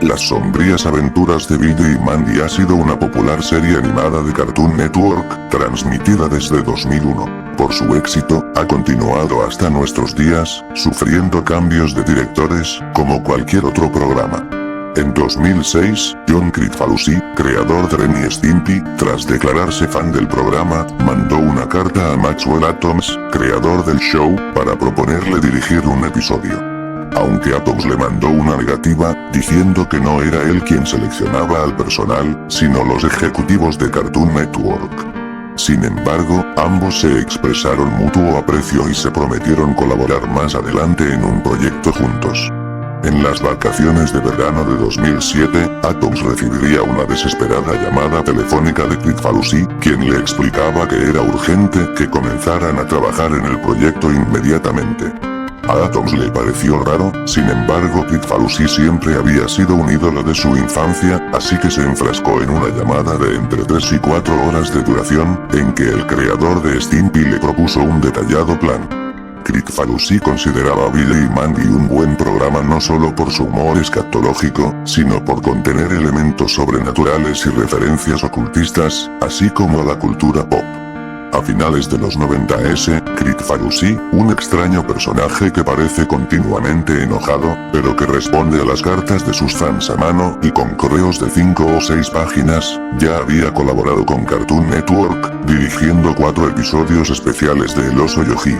Las sombrías aventuras de Billy y Mandy ha sido una popular serie animada de Cartoon Network, transmitida desde 2001. Por su éxito, ha continuado hasta nuestros días, sufriendo cambios de directores, como cualquier otro programa. En 2006, John Kricfalusi, creador de Ren y Stimpy, tras declararse fan del programa, mandó una carta a Maxwell Atoms, creador del show, para proponerle dirigir un episodio. Aunque Atoms le mandó una negativa, diciendo que no era él quien seleccionaba al personal, sino los ejecutivos de Cartoon Network. Sin embargo, ambos se expresaron mutuo aprecio y se prometieron colaborar más adelante en un proyecto juntos. En las vacaciones de verano de 2007, Atoms recibiría una desesperada llamada telefónica de Kricfalusi, quien le explicaba que era urgente que comenzaran a trabajar en el proyecto inmediatamente. A Atoms le pareció raro, sin embargo Kricfalusi siempre había sido un ídolo de su infancia, así que se enfrascó en una llamada de entre 3 y 4 horas de duración, en que el creador de Stimpy le propuso un detallado plan. Kricfalusi consideraba a Billy y Mandy un buen programa no solo por su humor escatológico, sino por contener elementos sobrenaturales y referencias ocultistas, así como la cultura pop. A finales de los 90s, Kricfalusi, un extraño personaje que parece continuamente enojado, pero que responde a las cartas de sus fans a mano y con correos de 5 o 6 páginas, ya había colaborado con Cartoon Network, dirigiendo 4 episodios especiales de El Oso Yogi.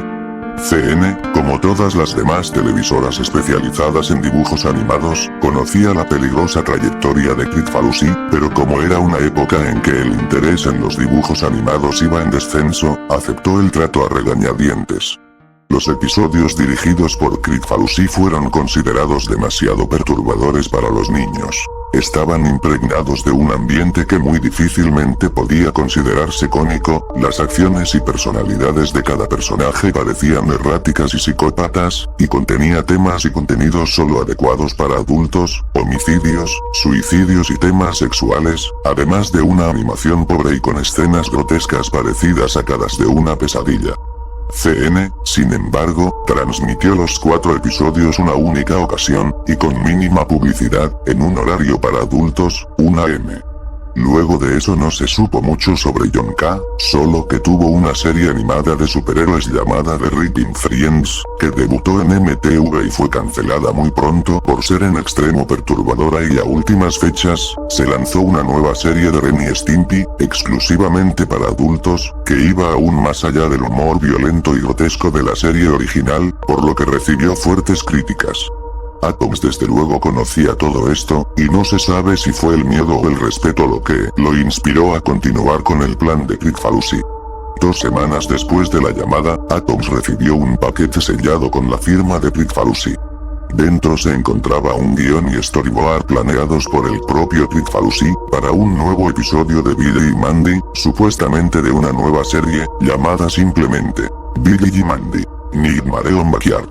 CN, como todas las demás televisoras especializadas en dibujos animados, conocía la peligrosa trayectoria de Kricfalusi, pero como era una época en que el interés en los dibujos animados iba en descenso, aceptó el trato a regañadientes. Los episodios dirigidos por Kricfalusi fueron considerados demasiado perturbadores para los niños. Estaban impregnados de un ambiente que muy difícilmente podía considerarse cómico, las acciones y personalidades de cada personaje parecían erráticas y psicópatas, y contenía temas y contenidos solo adecuados para adultos, homicidios, suicidios y temas sexuales, además de una animación pobre y con escenas grotescas parecidas sacadas de una pesadilla. CN, sin embargo, transmitió los 4 episodios una única ocasión, y con mínima publicidad, en un horario para adultos, 1 AM. Luego de eso no se supo mucho sobre John K., solo que tuvo una serie animada de superhéroes llamada The Ripping Friends, que debutó en MTV y fue cancelada muy pronto por ser en extremo perturbadora, y a últimas fechas, se lanzó una nueva serie de Ren y Stimpy, exclusivamente para adultos, que iba aún más allá del humor violento y grotesco de la serie original, por lo que recibió fuertes críticas. Atoms desde luego conocía todo esto, y no se sabe si fue el miedo o el respeto lo que lo inspiró a continuar con el plan de Kricfalusi. 2 semanas después de la llamada, Atoms recibió un paquete sellado con la firma de Kricfalusi. Dentro se encontraba un guión y storyboard planeados por el propio Kricfalusi, para un nuevo episodio de Billy y Mandy, supuestamente de una nueva serie, llamada simplemente Billy y Mandy, Nightmare on Backyard.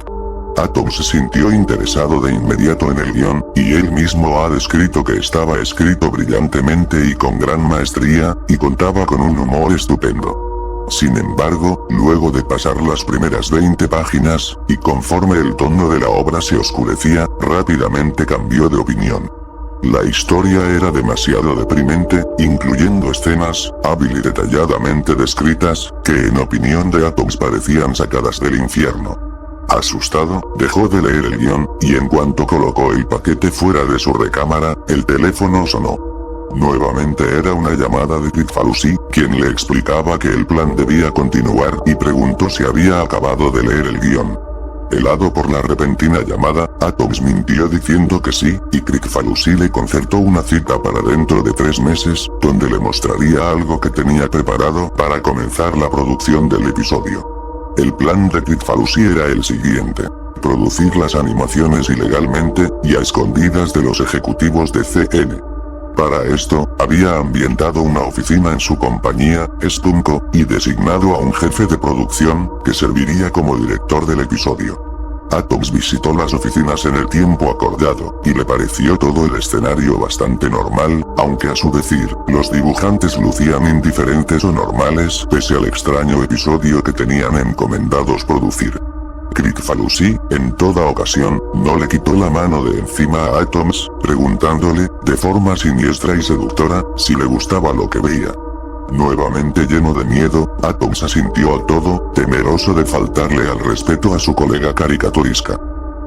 Atoms se sintió interesado de inmediato en el guión, y él mismo ha descrito que estaba escrito brillantemente y con gran maestría, y contaba con un humor estupendo. Sin embargo, luego de pasar las primeras 20 páginas, y conforme el tono de la obra se oscurecía, rápidamente cambió de opinión. La historia era demasiado deprimente, incluyendo escenas, hábil y detalladamente descritas, que en opinión de Atoms parecían sacadas del infierno. Asustado, dejó de leer el guión, y en cuanto colocó el paquete fuera de su recámara, el teléfono sonó. Nuevamente era una llamada de Kricfalusi, quien le explicaba que el plan debía continuar y preguntó si había acabado de leer el guión. Helado por la repentina llamada, Atoms mintió diciendo que sí, y Kricfalusi le concertó una cita para dentro de 3 meses, donde le mostraría algo que tenía preparado para comenzar la producción del episodio. El plan de Kricfalusi era el siguiente: producir las animaciones ilegalmente, y a escondidas de los ejecutivos de CN. Para esto, había ambientado una oficina en su compañía, Spunko, y designado a un jefe de producción, que serviría como director del episodio. Atoms visitó las oficinas en el tiempo acordado, y le pareció todo el escenario bastante normal, aunque a su decir, los dibujantes lucían indiferentes o normales pese al extraño episodio que tenían encomendados producir. Kricfalusi, en toda ocasión, no le quitó la mano de encima a Atoms, preguntándole, de forma siniestra y seductora, si le gustaba lo que veía. Nuevamente lleno de miedo, Atoms asintió a todo, temeroso de faltarle al respeto a su colega caricaturesca.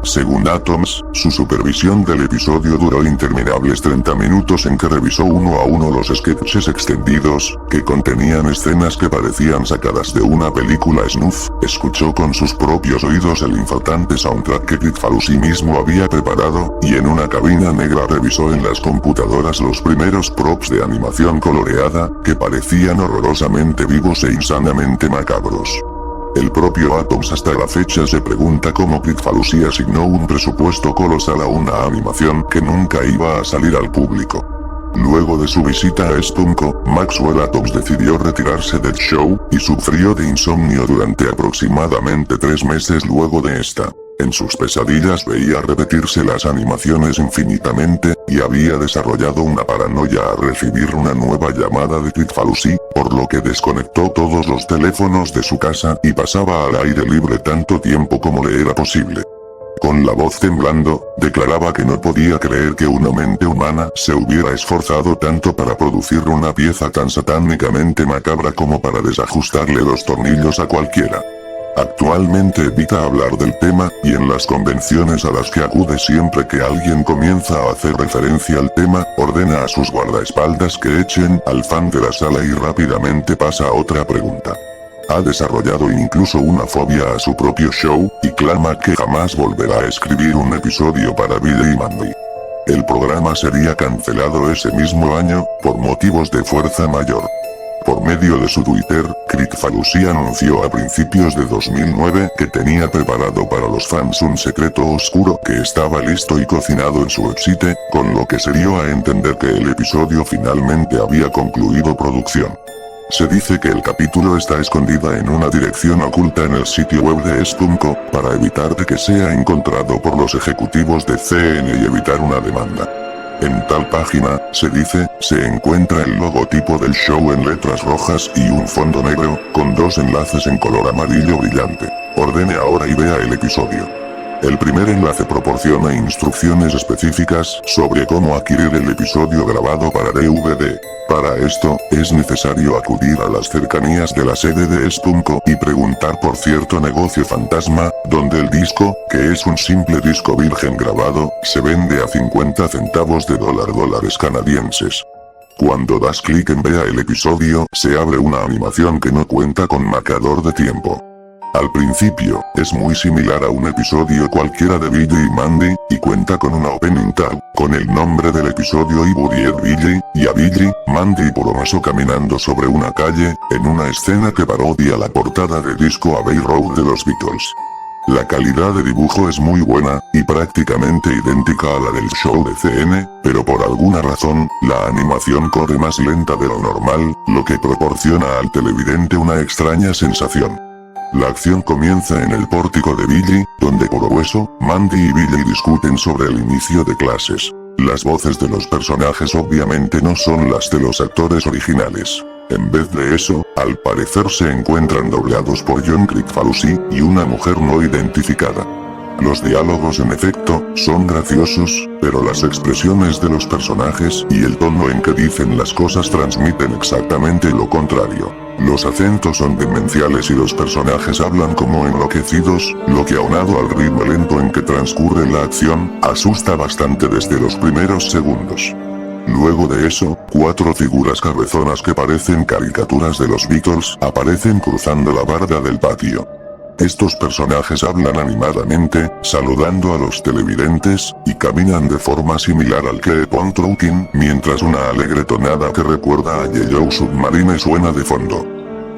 Según Atoms, su supervisión del episodio duró interminables 30 minutos en que revisó uno a uno los sketches extendidos, que contenían escenas que parecían sacadas de una película snuff, escuchó con sus propios oídos el infartante soundtrack que Kricfalusi mismo había preparado, y en una cabina negra revisó en las computadoras los primeros props de animación coloreada, que parecían horrorosamente vivos e insanamente macabros. El propio Atoms hasta la fecha se pregunta cómo Kricfalusi asignó un presupuesto colosal a una animación que nunca iba a salir al público. Luego de su visita a Spunko, Maxwell Atoms decidió retirarse del show, y sufrió de insomnio durante aproximadamente 3 meses luego de esta. En sus pesadillas veía repetirse las animaciones infinitamente, y había desarrollado una paranoia al recibir una nueva llamada de Kricfalusi, por lo que desconectó todos los teléfonos de su casa y pasaba al aire libre tanto tiempo como le era posible. Con la voz temblando, declaraba que no podía creer que una mente humana se hubiera esforzado tanto para producir una pieza tan satánicamente macabra como para desajustarle los tornillos a cualquiera. Actualmente evita hablar del tema, y en las convenciones a las que acude siempre que alguien comienza a hacer referencia al tema, ordena a sus guardaespaldas que echen al fan de la sala y rápidamente pasa a otra pregunta. Ha desarrollado incluso una fobia a su propio show, y clama que jamás volverá a escribir un episodio para Billy y Mandy. El programa sería cancelado ese mismo año, por motivos de fuerza mayor. Por medio de su Twitter, Kricfalusi anunció a principios de 2009 que tenía preparado para los fans un secreto oscuro que estaba listo y cocinado en su website, con lo que se dio a entender que el episodio finalmente había concluido producción. Se dice que el capítulo está escondida en una dirección oculta en el sitio web de Spunko, para evitar de que sea encontrado por los ejecutivos de CN y evitar una demanda. En tal página, se dice, se encuentra el logotipo del show en letras rojas y un fondo negro, con 2 enlaces en color amarillo brillante. Ordene ahora y vea el episodio. El primer enlace proporciona instrucciones específicas sobre cómo adquirir el episodio grabado para DVD. Para esto, es necesario acudir a las cercanías de la sede de Spunko y preguntar por cierto negocio fantasma, donde el disco, que es un simple disco virgen grabado, se vende a 50 centavos de dólares canadienses. Cuando das clic en vea el episodio, se abre una animación que no cuenta con marcador de tiempo. Al principio, es muy similar a un episodio cualquiera de Billy y Mandy, y cuenta con una opening tag, con el nombre del episodio y Buddy Ed Billy, y a Billy, Mandy y Poromaso caminando sobre una calle, en una escena que parodia la portada de disco Abbey Road de los Beatles. La calidad de dibujo es muy buena, y prácticamente idéntica a la del show de CN, pero por alguna razón, la animación corre más lenta de lo normal, lo que proporciona al televidente una extraña sensación. La acción comienza en el pórtico de Billy, donde Porohueso, Mandy y Billy discuten sobre el inicio de clases. Las voces de los personajes obviamente no son las de los actores originales. En vez de eso, al parecer se encuentran doblados por John Kricfalusi y una mujer no identificada. Los diálogos en efecto, son graciosos, pero las expresiones de los personajes y el tono en que dicen las cosas transmiten exactamente lo contrario. Los acentos son demenciales y los personajes hablan como enloquecidos, lo que aunado al ritmo lento en que transcurre la acción, asusta bastante desde los primeros segundos. Luego de eso, 4 figuras cabezonas que parecen caricaturas de los Beatles aparecen cruzando la barda del patio. Estos personajes hablan animadamente, saludando a los televidentes, y caminan de forma similar al Keep on Trucking, mientras una alegre tonada que recuerda a Yellow Submarine suena de fondo.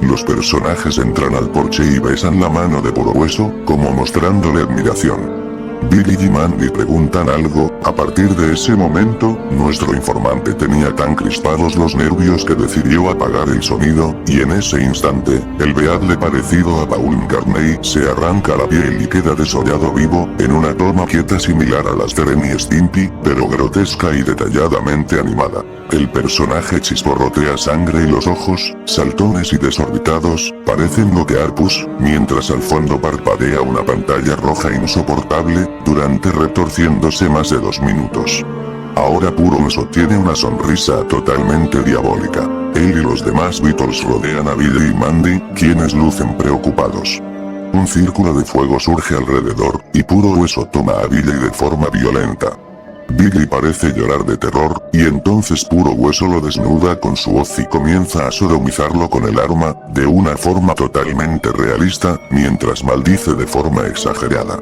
Los personajes entran al porche y besan la mano de Porohueso, como mostrándole admiración. Billy y Mandy preguntan algo, a partir de ese momento, nuestro informante tenía tan crispados los nervios que decidió apagar el sonido, y en ese instante, el Beadle parecido a Paul McCartney se arranca la piel y queda desollado vivo, en una toma quieta similar a las de Ren y Stimpy, pero grotesca y detalladamente animada. El personaje chisporrotea sangre y los ojos, saltones y desorbitados, parecen bloquear pus, mientras al fondo parpadea una pantalla roja insoportable, durante retorciéndose más de 2 minutos. Ahora Puro Hueso tiene una sonrisa totalmente diabólica. Él y los demás Beatles rodean a Billy y Mandy, quienes lucen preocupados. Un círculo de fuego surge alrededor, y Puro Hueso toma a Billy de forma violenta. Billy parece llorar de terror, y entonces Puro Hueso lo desnuda con su hoz y comienza a sodomizarlo con el arma, de una forma totalmente realista, mientras maldice de forma exagerada.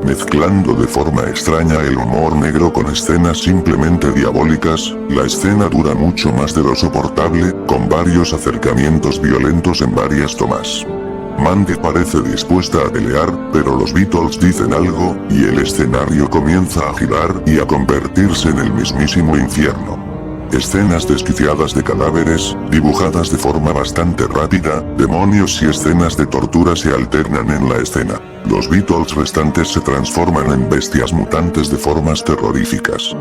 Mezclando de forma extraña el humor negro con escenas simplemente diabólicas, la escena dura mucho más de lo soportable, con varios acercamientos violentos en varias tomas. Mandy parece dispuesta a pelear, pero los Beatles dicen algo, y el escenario comienza a girar y a convertirse en el mismísimo infierno. Escenas desquiciadas de cadáveres, dibujadas de forma bastante rápida, demonios y escenas de tortura se alternan en la escena. Los Beatles restantes se transforman en bestias mutantes de formas terroríficas.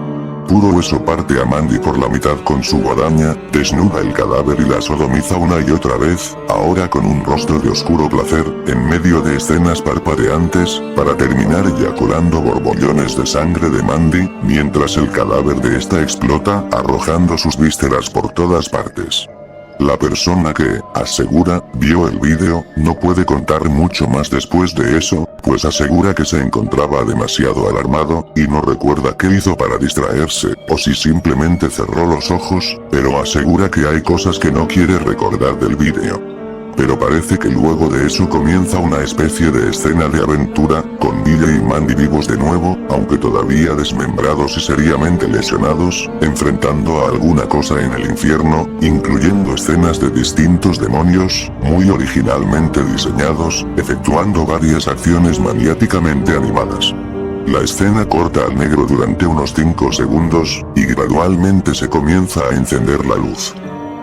Puro Hueso parte a Mandy por la mitad con su guadaña, desnuda el cadáver y la sodomiza una y otra vez, ahora con un rostro de oscuro placer, en medio de escenas parpadeantes, para terminar eyaculando borbollones de sangre de Mandy, mientras el cadáver de esta explota, arrojando sus vísceras por todas partes. La persona que, asegura, vio el vídeo, no puede contar mucho más después de eso, pues asegura que se encontraba demasiado alarmado, y no recuerda qué hizo para distraerse, o si simplemente cerró los ojos, pero asegura que hay cosas que no quiere recordar del vídeo. Pero parece que luego de eso comienza una especie de escena de aventura, con Billy y Mandy vivos de nuevo, aunque todavía desmembrados y seriamente lesionados, enfrentando a alguna cosa en el infierno, incluyendo escenas de distintos demonios, muy originalmente diseñados, efectuando varias acciones maniáticamente animadas. La escena corta al negro durante unos 5 segundos, y gradualmente se comienza a encender la luz.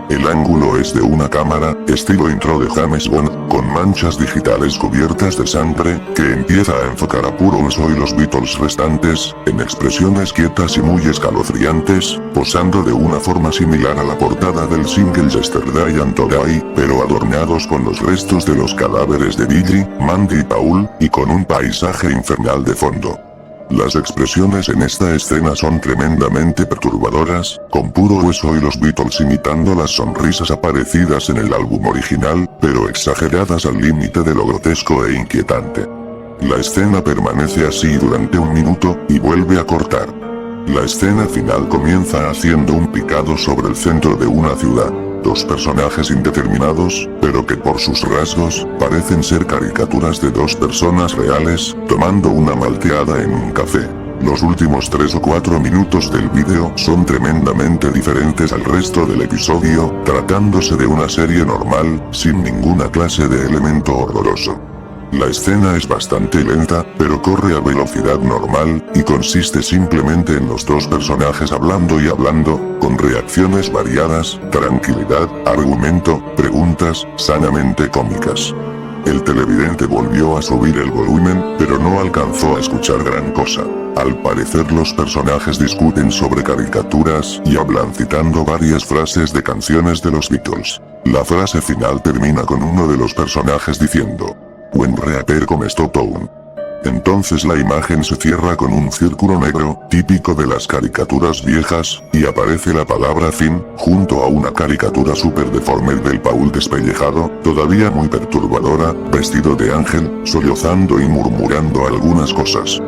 El ángulo es de una cámara, estilo intro de James Bond, con manchas digitales cubiertas de sangre, que empieza a enfocar a Puro Hueso y los Beatles restantes, en expresiones quietas y muy escalofriantes, posando de una forma similar a la portada del single Yesterday and Today, pero adornados con los restos de los cadáveres de Billy, Mandy y Paul, y con un paisaje infernal de fondo. Las expresiones en esta escena son tremendamente perturbadoras, con Puro Hueso y los Beatles imitando las sonrisas aparecidas en el álbum original, pero exageradas al límite de lo grotesco e inquietante. La escena permanece así durante 1 minuto, y vuelve a cortar. La escena final comienza haciendo un picado sobre el centro de una ciudad. 2 personajes indeterminados, pero que por sus rasgos, parecen ser caricaturas de 2 personas reales, tomando una malteada en un café. Los últimos 3 o 4 minutos del vídeo son tremendamente diferentes al resto del episodio, tratándose de una serie normal, sin ninguna clase de elemento horroroso. La escena es bastante lenta, pero corre a velocidad normal, y consiste simplemente en los 2 personajes hablando y hablando, con reacciones variadas, tranquilidad, argumento, preguntas, sanamente cómicas. El televidente volvió a subir el volumen, pero no alcanzó a escuchar gran cosa. Al parecer los personajes discuten sobre caricaturas y hablan citando varias frases de canciones de los Beatles. La frase final termina con uno de los personajes diciendo: "When reaper come stop town". Entonces la imagen se cierra con un círculo negro, típico de las caricaturas viejas, y aparece la palabra fin, junto a una caricatura súper deforme del Paul despellejado, todavía muy perturbadora, vestido de ángel, sollozando y murmurando algunas cosas.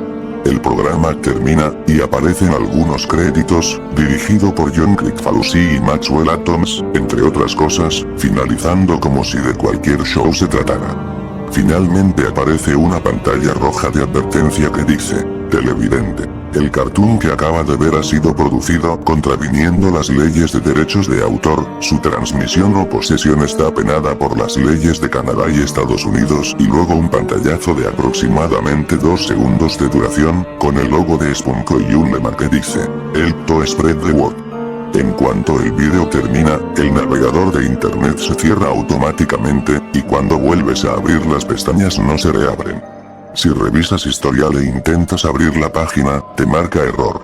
El programa termina, y aparecen algunos créditos, dirigido por John Kricfalusi y Maxwell Atoms, entre otras cosas, finalizando como si de cualquier show se tratara. Finalmente aparece una pantalla roja de advertencia que dice: televidente, el cartoon que acaba de ver ha sido producido contraviniendo las leyes de derechos de autor, su transmisión o posesión está penada por las leyes de Canadá y Estados Unidos, y luego un pantallazo de aproximadamente 2 segundos de duración, con el logo de Spunko y un lema que dice: help to spread the word. En cuanto el vídeo termina, el navegador de internet se cierra automáticamente, y cuando vuelves a abrir las pestañas no se reabren. Si revisas historial e intentas abrir la página, te marca error.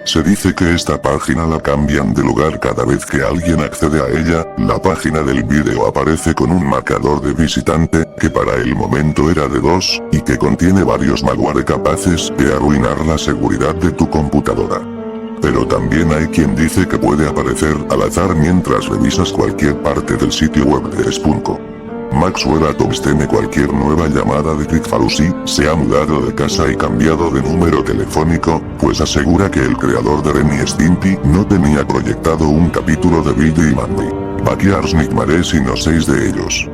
Se dice que esta página la cambian de lugar cada vez que alguien accede a ella. La página del vídeo aparece con un marcador de visitante, que para el momento era de 2, y que contiene varios malware capaces de arruinar la seguridad de tu computadora. Pero también hay quien dice que puede aparecer al azar mientras revisas cualquier parte del sitio web de Spunko. Maxwell Atoms teme cualquier nueva llamada de Crickfalusi. Se ha mudado de casa y cambiado de número telefónico, pues asegura que el creador de Ren y Stimpy no tenía proyectado un capítulo de Billy y Mandy. Backyards Nickmares y no 6 de ellos.